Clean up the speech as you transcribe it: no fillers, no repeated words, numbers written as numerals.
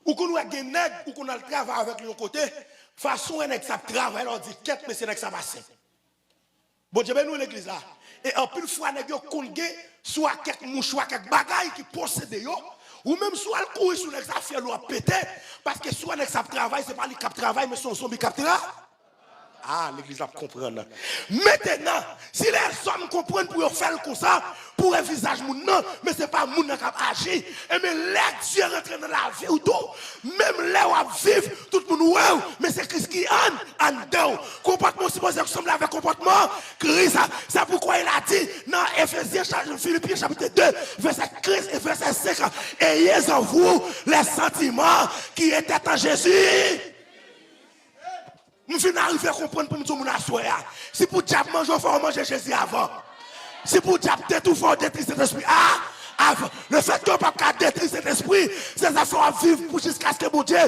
Ou qu'on a des nègres, ou qu'on a le travail avec l'autre côté, façon un nègre ça travaille, on dit qu'est-ce que c'est nègre ça passe. Bon Dieu, ben nous l'église là. Et en plus fois nègre qu'on gagne soit quelques mouchoirs, quelques bagailles qui possèdent yo, ou même soit le courir sur nègre ça fait l'eau péter parce que soit nègre ça travaille, c'est pas lui qui travaille mais son zombie qui là. Ah, l'église va comprendre. Maintenant, si les hommes comprennent pour faire comme ça, pour un visage moun non, mais ce n'est pas moun qui a agi. Et mais les Dieu rentrent dans la vie ou tout, même les qui vivent, tout le monde ouais, mais c'est Christ qui en dedans. Comportement supposé ressemble avec comportement Christ. C'est pourquoi il a dit dans Ephésiens, Philippiens chapitre 2, verset 15 et verset 5, ayez en vous les sentiments qui étaient en Jésus. Nous venons arriver à comprendre pour nous asseoir. Si pour diable manger, il faut manger Jésus avant. Si pour diable détruire, il faut détruire cet esprit. Avant. Le fait qu'on ne peut pas détruire cet esprit, c'est ça qu'il faut vivre jusqu'à ce que mon Dieu